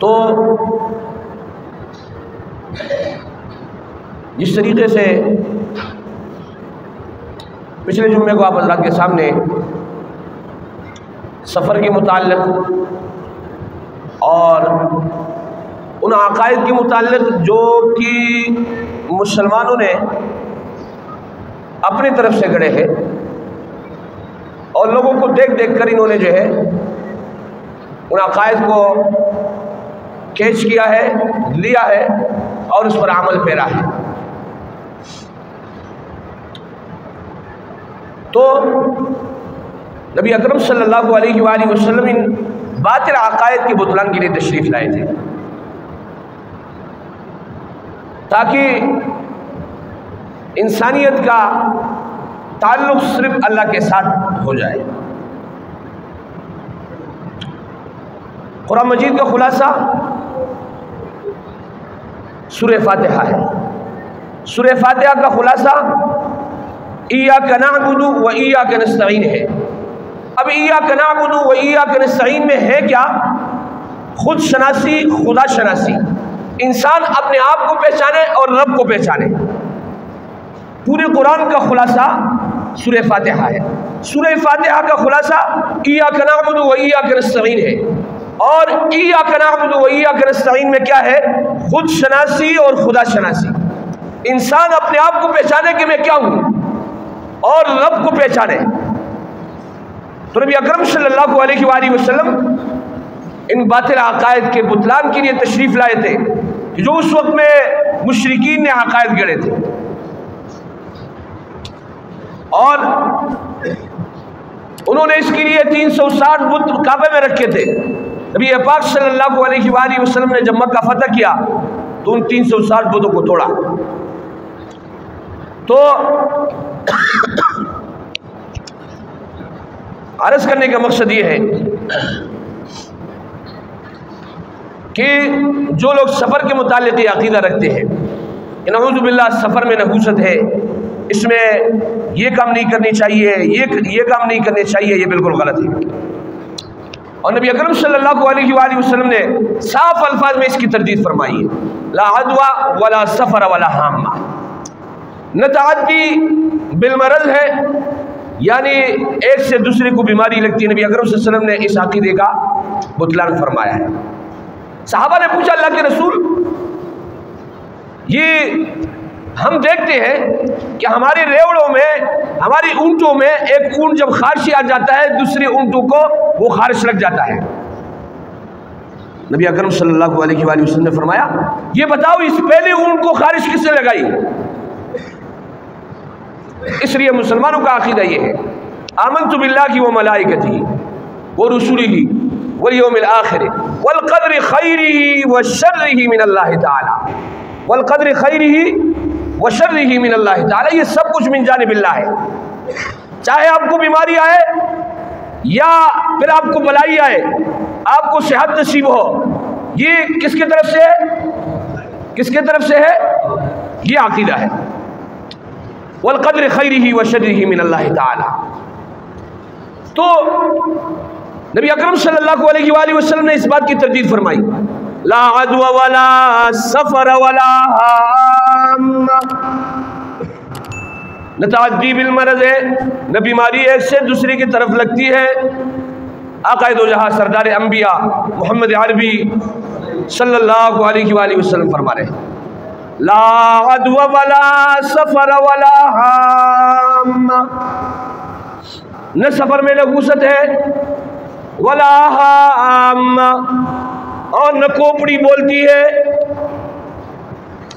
तो जिस तरीके से पिछले जुम्मे को आप हज़रात के सामने सफ़र के मुताल्लिक़ और उन अक़ायद के मुताल्लिक़ जो कि मुसलमानों ने अपनी तरफ से गढ़े हैं और लोगों को देख देख कर इन्होंने जो है उन अक़ायद को कैच किया है, लिया है और उस पर अमल पेरा है। तो नबी अकरम सल्लल्लाहु अलैहि वसल्लम इन बातिल अक़ायद के बुतलान के लिए तशरीफ़ लाए थे ताकि इंसानियत का ताल्लुक़ सिर्फ अल्लाह के साथ हो जाए। कुरान मजीद का खुलासा सूरह फातिहा है। सूरह फातिहा का खुलासा इय्याका नअबुदु व इय्याका नस्तईन है। अब इय्याका नअबुदु व इय्याका नस्तईन में है क्या? खुद शनासी, खुदा शनासी। इंसान अपने आप को पहचाने और रब को पहचाने। पूरे कुरान का खुलासा सूरह फातिहा है। सूरह फातिहा का खुलासा इय्याका नअबुदु व इय्याका नस्तईन है। और इय्याका नअबुदु व इय्याका नस्तईन में क्या है? खुद शनासी और खुदा शनासी। इंसान अपने आप को पहचाने कि मैं क्या हूं और रब को पहचाने। तो नबी अकरम सल्लल्लाहु अलैहि वसल्लम इन बातिल अक़ायद के बुतलान के लिए तशरीफ़ लाए थे जो उस वक्त में मुशरिकीन ने अक़ायद गढ़े थे। और उन्होंने इसके लिए 360 बुत काबे में रखे थे। नबी पाक सल्लल्लाहु अलैहि वसल्लम ने जब मक्का फतह किया तो उन 360 बुतों को तोड़ा। तो अर्ज़ करने का मकसद ये है कि जो लोग सफ़र के मुताल्लिक़ ये अक़ीदा रखते हैं कि नऊज़ु बिल्लाह सफ़र में नहूसत है, इसमें ये काम नहीं करनी चाहिए, ये काम नहीं करने चाहिए, ये बिल्कुल गलत है। और नबी अकरम सल्लल्लाहु अलैहि वसल्लम ने साफ अल्फाज में इसकी तरदीद फरमाई है, ला अदवा वला सफ़र वला हाम्मा। न तअद्दी बिलमरज़ है, यानी एक से दूसरे को बीमारी लगती है। नबी अकरम सल्लल्लाहु अलैहि वसल्लम ने इस अक़ीदे का बुतलान फरमाया है। सहाबा ने पूछा, अल्लाह के रसूल, ये हम देखते हैं कि हमारे रेवड़ों में, हमारी ऊँटों में एक ऊँट जब खारिश आ जाता है दूसरे ऊँटों को वो खारिश लग जाता है। नबी अकरम सल्लल्लाहु अलैहि वसल्लम ने फरमाया, ये बताओ इस पहले ऊँट को खारिश किसने लगाई? इसलिए मुसलमानों का अक़ीदा ये है, आमनतु बिल्लाहि व मलाइकतिही व रुसुलिही वल यौमिल आखिर वल क़द्रि खैरिही व शर्रिही मिनल्लाहि तआला, वल क़द्रि खैरिही व शर्रिही मिनल्लाहि तआला। ये सब कुछ मिन जानिबिल्लाह है। चाहे आपको बीमारी आए या फिर आपको बलाई आए, आपको सेहत नसीब हो, ये किसके तरफ से है? किसके तरफ से है? ये अक़ीदा है। वल क़द्रि खैरिही व शर्रिही मिनल्लाहि तआला। तो नबी अकरम सल्लल्लाहु अलैहि वसल्लम ने इस बात की तरदीद फरमाई, ला अदवा वला सफ़र वला हाम्मा। न तअद्दी बिल मरज़ है, न बीमारी एक से दूसरे की तरफ लगती है। आक़ाए दो जहां सरदार अंबिया मोहम्मद अरबी सल्लल्लाहु अलैहि वसल्लम फरमा रहे, ला अदवा वला सफ़र वला हाम्मा। न सफ़र में नहूसत है, वला हाम्मा, और न कोपड़ी बोलती है।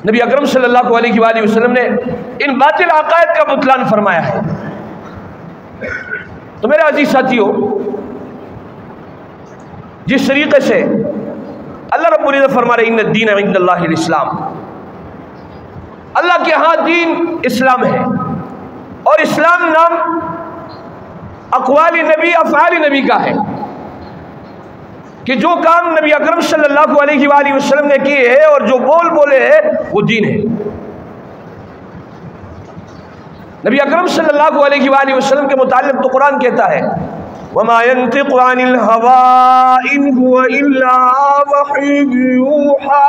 नबी अकरम सल्लल्लाहु अलैहि वसल्लम ने इन बातिल अक़ायद का बुतलान फरमाया है। तो मेरे अजीज साथियों, जिस तरीके से अल्लाह रब्बुल इज़्ज़त फरमा रहे, इन्ना दीन इंदल्लाहिल इस्लाम, अल्लाह के यहाँ दीन इस्लाम है। और इस्लाम नाम अक़वाल नबी अफ़आल नबी का है कि जो काम नबी अकरम सल्लल्लाहु अलैहि वसल्लम ने किए हैं और जो बोल बोले हैं वो दीन है। नबी अकरम सल्लल्लाहु अलैहि वसल्लम के मुतालिक तो कुरान कहता है, वमा यंतिक़ु अनिल हवा इन हुवा इल्ला वह्युन यूहा।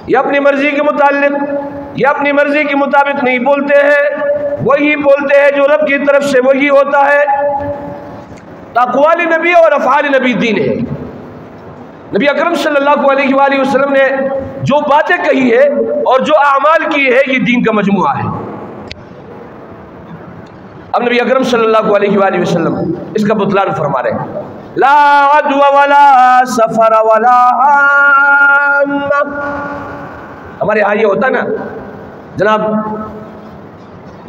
ये अपनी मर्जी के मुतालिक, ये अपनी मर्जी के मुताबिक नहीं बोलते हैं, वही बोलते हैं जो रब की तरफ से वही होता है। अक़वाल नबी और अफ़आल नबी दीन है। नबी अकरम सल्लल्लाहु अलैहि वसल्लम ने जो बातें कही है और जो आमाल किए हैं, ये दीन का मजमुआ है। अब नबी अकरम सल्लल्लाहु अलैहि वसल्लम इसका बुतलान फरमा रहे हैं, ला अदवा वला सफर वला हाम्मा। हमारे यहाँ ये होता ना जनाब,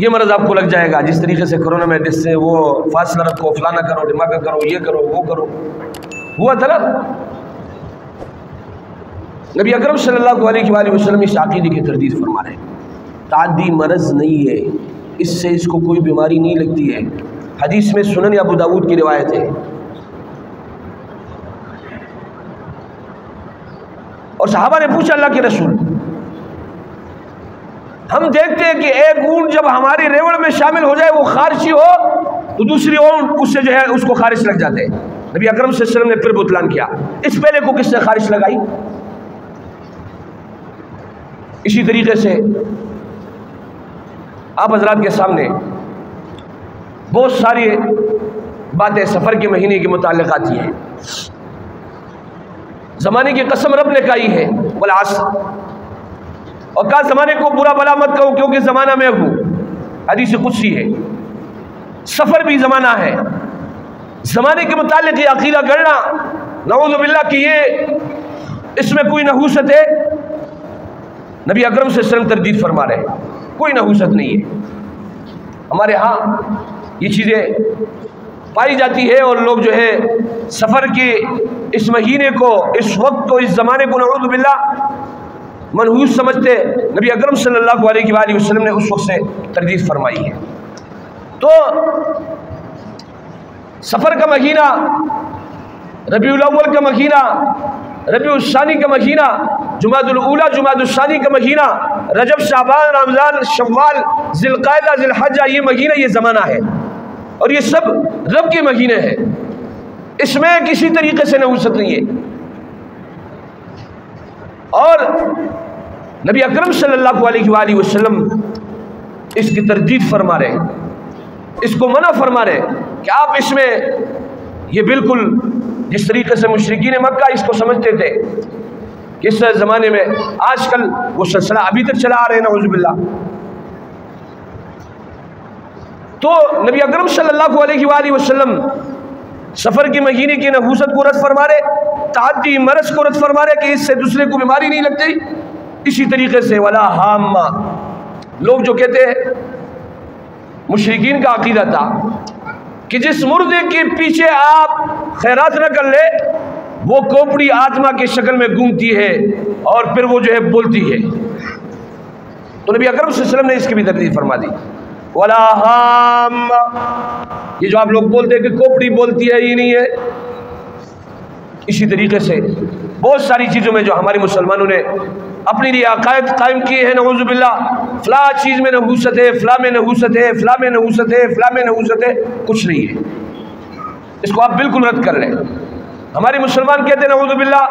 ये मर्ज आपको लग जाएगा, जिस तरीके से कोरोना में जिससे वो फासला रखो, फलाना करो, दिमाग करो, ये करो, वो करो, हुआ था ना। नबी अकरम सल्लल्लाहु अलैहि वसल्लम इस अक़ीदे की तरदीद फरमा रहे हैं। तादी मर्ज नहीं है, इससे इसको कोई बीमारी नहीं लगती है। हदीस में सुनन अबू दाऊद की रिवायत है। और सहाबा ने पूछा, अल्लाह के रसूल, हम देखते हैं कि एक ऊंट जब हमारी रेवड़ में शामिल हो जाए, वो खारिशी हो, तो दूसरी ऊंट उससे जो है उसको खारिश लग जाते हैं। नबी अकरम सल्लल्लाहु अलैहि वसल्लम ने फिर बुतलान किया, इस पहले को किसने खारिश लगाई? इसी तरीके से आप हजरात के सामने बहुत सारी बातें सफ़र के महीने के मुताल्लिक़ आती हैं। ज़माने की कसम रब ने खाई है, वल अस्र, और कहा ज़माने को बुरा भला मत कहो क्योंकि ज़माना में हूँ। हदीस कुदसी है। सफ़र भी ज़माना है। ज़माने के मुताल्लिक़ ये अक़ीदा करना नऊज़ु बिल्लाह कि ये इसमें कोई नहूसत है, नबी अकरम सल्लल्लाहु अलैहि वसल्लम तरदीद फरमा रहे हैं, कोई नहूसत नहीं है। हमारे यहाँ ये चीज़ें पाई जाती है और लोग जो है सफ़र के इस महीने को, इस वक्त को, इस ज़माने को नऊज़ु बिल्लाह मनहूस समझते। नबी अकरम सल्लल्लाहु अलैहि वसल्लम ने उस वक्त से तरदीद फरमाई है। तो सफ़र का महीना, रबीउल अव्वल का महीना, रबीउल सानी का महीना, जुमादुल ऊला जुमादुल सानी का महीना, रजब शाबान रमज़ान शव्वाल ज़िलक़ादा ज़िलहज्जा, ये महीना, ये ज़माना है और ये सब रब के महीने हैं। इसमें किसी तरीके से नहूसत नहीं है। और नबी अकरम सल्लल्लाहु अलैहि वसल्लम इसकी तरदीद फरमा रहे, इसको मना फरमा रहे कि आप इसमें, ये बिल्कुल जिस तरीके से मुशरिकीन मक्का इसको समझते थे कि इस ज़माने में, आजकल वो सिलसिला अभी तक चला आ रहे हैं नऊज़ु बिल्लाह। तो नबी अकरम सल्लल्लाहु अलैहि वसल्लम सफ़र के महीने की नहूसत को रद्द फरमा रहे, तादी मरज को रद्द फरमा रहे कि इससे दूसरे को बीमारी नहीं लगती। इसी तरीके से वला हाम्मा, लोग जो कहते हैं, मुशरिकीन का अक़ीदा था कि जिस मुर्दे के पीछे आप खैरात न कर ले, वो खोपड़ी आत्मा की शक्ल में घूमती है और फिर वो जो है बोलती है। तो नबी अकरम सल्लल्लाहु अलैहि वसल्लम ने इसकी भी तरदीद फरमा दी, वला हाम्मा। ये जो आप लोग बोलते हैं कि खोपड़ी बोलती है, ये नहीं है। इसी तरीके से बहुत सारी चीज़ों में जो हमारे मुसलमानों ने अपने लिए अकायद कायम किए हैं, नऊज़ु बिल्लाह, फ़ला चीज़ में नहूसत है, फ़ला में नहूसत है, फ़ला में नहूसत है, फ़ला में नहूसत है, कुछ नहीं है। इसको आप बिल्कुल रद्द कर लें। हमारे मुसलमान कहते हैं नऊज़ु बिल्लाह,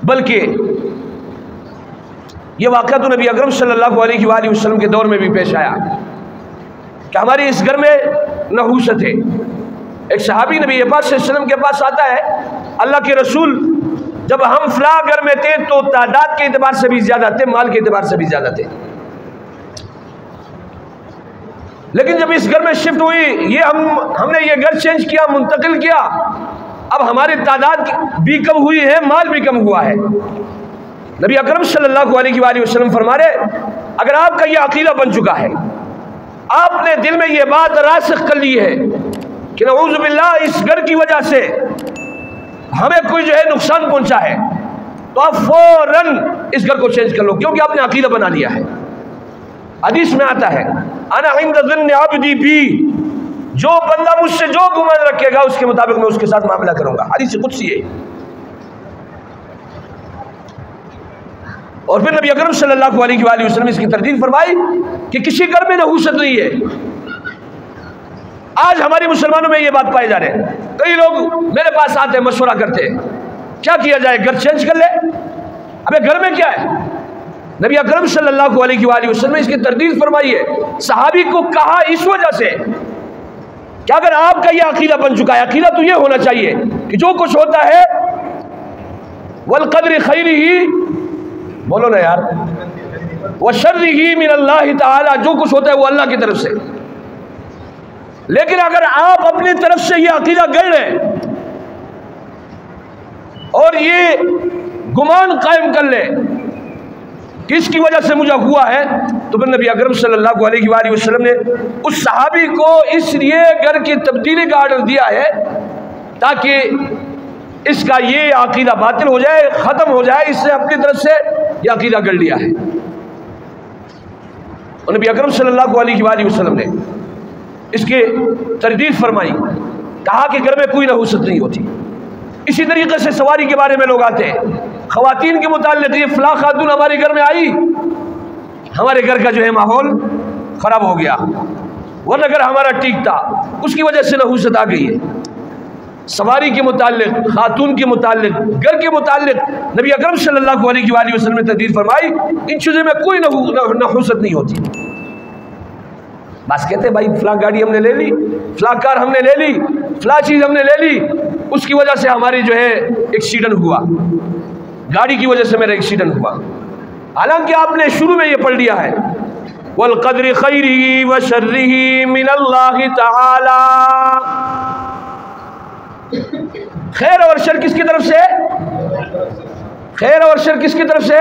बल्कि ये वाक़या तो नबी अकरम सल्लल्लाहु अलैहि वसल्लम के दौर में भी पेश आया कि हमारे इस घर में नहूसत है। एक सहाबी नबी पाक सल्लल्लाहु अलैहि वसल्लम के पास आता है, अल्लाह के रसूल, जब हम फला घर में थे तो तादाद के एतबार से भी ज़्यादा थे, माल के एतबार से भी ज़्यादा थे, लेकिन जब इस घर में शिफ्ट हुई, ये हमने ये घर चेंज किया, मुंतकिल किया, अब हमारी तादाद भी कम हुई है, माल भी कम हुआ है। नबी अकरम सल्लल्लाहु अलैहि वसल्लम फरमा रहे, अगर आपका ये अकीदा बन चुका है, आपने दिल में ये बात रासिख कर ली है कि नऊज़ु बिल्लाह इस घर की वजह से हमें कोई जो है नुकसान पहुंचा है, तो आप फौरन इस घर को चेंज कर लो, क्योंकि आपने अकीदा बना लिया है। हदीस में आता है, अना इंद ज़न्न अब्दी बी, जो बंदा मुझसे जो गुमान रखेगा उसके मुताबिक मैं उसके साथ मामला करूंगा। हदीस कुदसी है। और फिर नबी अकरम सल्लल्लाहु अलैहि वसल्लम इसकी तरदीद फरमाई कि किसी घर में नहूसत नहीं है। आज हमारे मुसलमानों में ये बात पाए जा रहे हैं। कई लोग मेरे पास आते हैं, मशवरा करते हैं क्या किया जाए, घर चेंज कर ले। अबे घर में क्या है? नबी अकरम सल्लल्लाहु अलैहि वसल्लम ने इसकी तरदीद फरमाई है। सहाबी को कहा इस वजह से कि अगर आपका यह अकीदा बन चुका है, अकीदा तो यह होना चाहिए कि जो कुछ होता है वल क़द्र खैरिही, बोलो ना यार, व शर्रिही मिनल्लाहि ताला, जो कुछ होता है वो अल्लाह की तरफ से। लेकिन अगर आप अपनी तरफ से यह अकीदा गढ़ लें और ये गुमान कायम कर ले कि इसकी वजह से मुझे हुआ है, तो फिर नबी अकरम सल्लल्लाहु अलैहि वसल्लम ने उस सहाबी को इसलिए घर की तब्दीली का आर्डर दिया है ताकि इसका ये अकीदा बातिल हो जाए, ख़त्म हो जाए। इसने अपनी तरफ से यह अकीदा गढ़ लिया है। और नबी अकरम सल्लल्लाहु अलैहि वसल्लम ने इसके तरदीद फरमाई, कहा कि घर में कोई नहूसत नहीं होती। इसी तरीके से सवारी के बारे में लोग आते हैं, ख़वातीन के मुताल्लिक़ ये फ़लाँ खातून हमारे घर में आई, हमारे घर का जो है माहौल ख़राब हो गया, वरना घर हमारा ठीक था, उसकी वजह से नहूसत आ गई है। सवारी के मुताल्लिक़, खातून के मुताल्लिक़, घर के मुताल्लिक़ नबी अकरम सल्लल्लाहु अलैहि वसल्लम ने तरदीद फरमाई, इन चीज़ों में कोई नहूसत नहीं होती। बस कहते भाई फ़लाँ गाड़ी हमने ले ली, फ़लाँ कार हमने ले ली, फ़लाँ चीज़ हमने ले ली, उसकी वजह से हमारी जो है एक्सीडेंट हुआ, गाड़ी की वजह से मेरा एक्सीडेंट हुआ। हालांकि आपने शुरू में ये पढ़ लिया है वल क़द्र खैरिही व शर्रिही मिनल्लाहि ताला। खैर और शर किसकी तरफ से? खैर और शर किसकी तरफ से?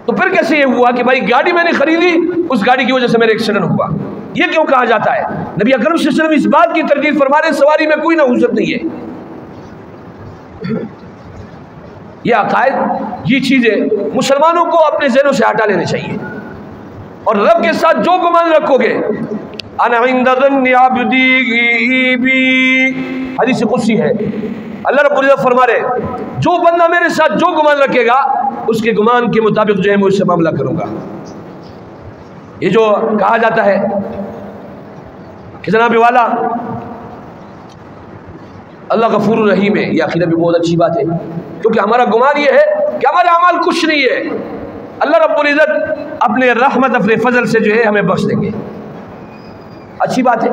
तो फिर कैसे ये हुआ कि भाई गाड़ी मैंने खरीदी, उस गाड़ी की वजह से मेरा एक्सीडेंट हुआ? ये क्यों कहा जाता है? नबी अकरम सल्लल्लाहु अलैहि वसल्लम इस बात की तरदीद फरमा रहे सवारी में कोई नहूसत नहीं है। ये अकायद, ये चीज़ें मुसलमानों को अपने ज़हनों से हटा लेने चाहिए। और रब के साथ जो गुमान रखोगे, अना इंदा ज़न्नि अब्दी बी, हदीस कुदसी है, अल्लाह रब्बुल इज़्ज़त फरमा रहे जो बंदा मेरे साथ जो गुमान रखेगा उसके गुमान के मुताबिक जो है मैं उससे मामला करूँगा। ये जो कहा जाता है कि जनाब वाला अल्लाह गफूर रहीम है, यह अक़ीदा भी बहुत अच्छी बात है, क्योंकि हमारा गुमान ये है कि हमारे अमाल कुछ नहीं है, अल्लाह रब्बुल इज़्ज़त अपने रहमत अपने फजल से जो है हमें बख्श देंगे। अच्छी बात है।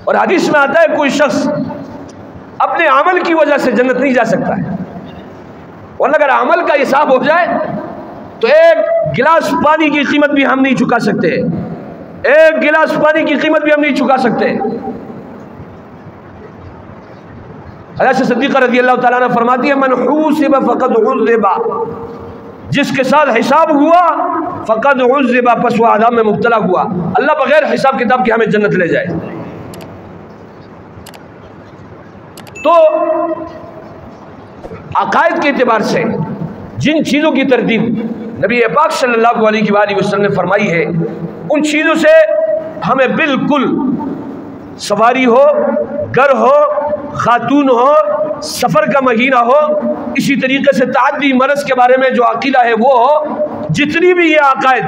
और हदीस में आता है कोई शख्स अपने अमल की वजह से जन्नत नहीं जा सकता है, और अगर अमल का हिसाब हो जाए तो एक गिलास पानी की कीमत भी हम नहीं चुका सकते, एक गिलास पानी की कीमत भी हम नहीं चुका सकते। हज़रत सिद्दीक़ा रज़ियल्लाहु ताला अन्हा फरमाती है मन हुसिब फ़क़द उज़िबा, जिसके साथ हिसाब हुआ फ़क़द उज़िबा, पस वो आज़ाब में मुब्तला हुआ। अल्लाह बगैर हिसाब किताब के हमें जन्नत ले जाए। तो अकायद के एतबार से जिन चीज़ों की तरदीद नबी पाक सल्लल्लाहु अलैहि वसल्लम ने फरमाई है, उन चीज़ों से हमें बिल्कुल, सवारी हो, घर हो, खातून हो, सफ़र का महीना हो, इसी तरीके से ताअद्दी मरज़ के बारे में जो अक़ीदा है वो हो, जितनी भी ये अक़ायद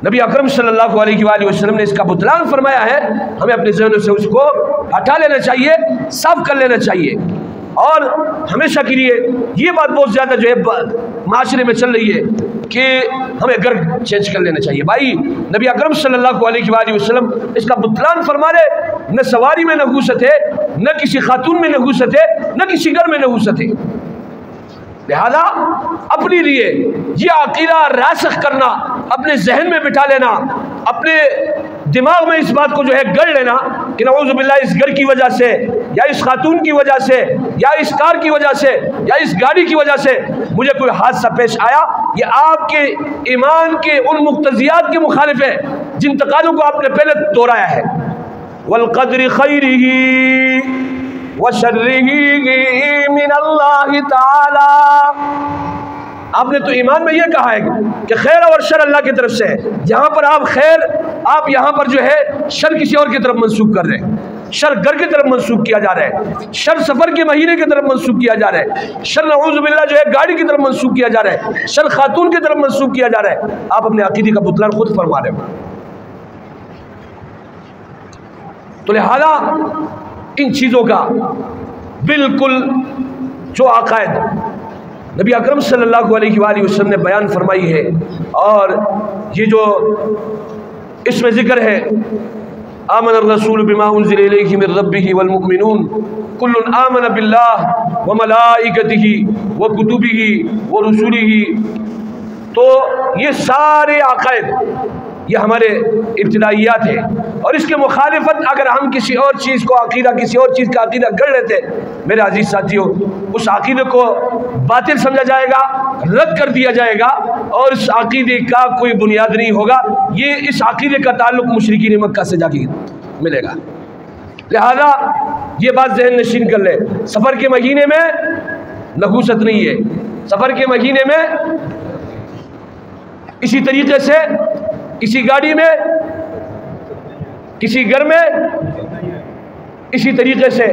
नबी अकरम सल्लल्लाहु अलैहि वसल्लम ने इसका बुतलान फरमाया है, हमें अपने ज़हनों से उसको हटा लेना चाहिए, साफ कर लेना चाहिए। और हमेशा के लिए ये बात बहुत ज़्यादा जो है माशरे में चल रही है कि हमें घर चेंज कर लेना चाहिए। भाई नबी अकरम सल्लल्लाहु अलैहि वसल्लम इसका बुतलान फरमा रहे, न सवारी में नहूसत है, न किसी खातून में नहूसत है, न किसी घर में नहूसत है। लिहाजा अपने लिए ये अक़ीदा रासिख़ करना, अपने जहन में बिठा लेना, अपने दिमाग में इस बात को जो है गढ़ लेना कि नऊज़ु बिल्लाह इस घर की वजह से या इस खातून की वजह से या इस कार की वजह से या इस गाड़ी की वजह से मुझे कोई हादसा पेश आया, ये आपके ईमान के उन मुक़्तज़ियात के मुखालिफ है जिन तकाज़ों को आपने पहले दोहराया है। वल क़द्र खैरिही व शर्रिही मिनल्लाहि ताला, आपने तो ईमान में ये कहा है कि खैर और शर अल्लाह की तरफ से है। यहाँ पर आप खैर, आप यहाँ पर जो है शर किसी और की तरफ मंसूब कर रहे हैं। शर घर की तरफ मंसूब किया जा रहा है, शर सफर के महीने की तरफ मंसूब किया जा रहा है, शर नऊज़ बिल्लाह जो है गाड़ी की तरफ मंसूब किया जा रहा है, शर खातून की तरफ मंसूब किया जा रहा है। आप अपने अकीदे का बुतलान खुद फरमा रहे हो। तो लिहाजा इन चीज़ों का बिल्कुल जो अक़ायद नबी अकरम सल्लल्लाहु अलैहि वसल्लम ने बयान फरमाई है, और ये जो इसमें ज़िक्र है आमन रसूल बिमा उन्ज़िला इलैहि मिन रब्बिही वल मुमिनून कुल्लुन आमन बिल्लाह व मलाइकतिही व कुतुबिही व रुसुलिही, तो ये सारे अक़ायद ये हमारे इब्तिदाइयात है। और इसके मुखालिफत अगर हम किसी और चीज़ को अक़ीदा, किसी और चीज़ का अक़ीदा गढ़ लेते, मेरे अजीज़ साथियों, उस अक़ीदे को बातिल समझा जाएगा, रद्द कर दिया जाएगा, और इस अक़ीदे का कोई बुनियाद नहीं होगा। ये इस अक़ीदे का ताल्लुक़ मुशरिकीन मक्का से जाके मिलेगा। लिहाजा ये बात ज़हन नशीन कर ले, सफ़र के महीने में नहूसत नहीं है, सफ़र के महीने में इसी तरीके से किसी गाड़ी में, किसी घर में इसी तरीके से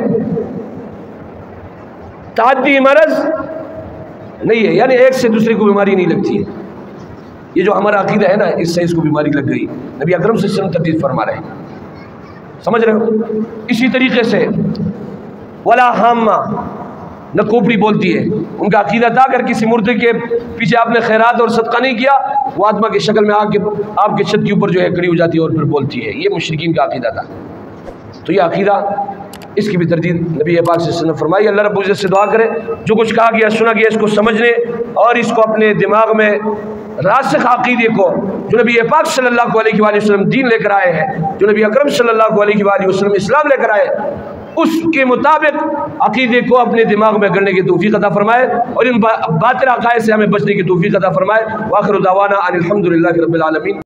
ताद्दी मरज़ नहीं है, यानी एक से दूसरे को बीमारी नहीं लगती है। ये जो हमारा अक़ीदा है ना, इससे इसको बीमारी लग गई। नबी अकरम सल्लल्लाहु अलैहि वसल्लम तदबीर फरमा रहे हैं, समझ रहे हो। इसी तरीके से वला हामा, न खोपड़ी बोलती है। उनका अक़ीदा था अगर किसी मुर्दे के पीछे आपने खैरात और सदका नहीं किया, वो आत्मा की शक्ल में आके आपके छत के ऊपर जो है खड़ी हो जाती है और फिर बोलती है। ये मुशरिकीन का अक़ीदा था। तो ये अक़ीदा, इसकी भी तरदीद नबी पाक सल्लल्लाहु अलैहि वसल्लम फरमाई। अल्लाह रब्बुल इज़्ज़त से दुआ करे जो कुछ कहा गया, सुना गया, इसको समझने और इसको अपने दिमाग में रासिख़ अक़ीदे को, जो नबी पाक सल्लल्लाहु अलैहि वसल्लम दीन लेकर आए हैं, जो नबी अकरम सल्लल्लाहु अलैहि वसल्लम इस्लाम लेकर आए, उसके मुताबिक अक़ीदे को अपने दिमाग में गढ़ने की तौफ़ीक़ अता फरमाए, और इन बातिल अक़ायद से हमें बचने की तौफ़ीक़ अता फरमाए। व आख़िरु दावाना अनिल हम्दुलिल्लाहि रब्बिल आलमीन।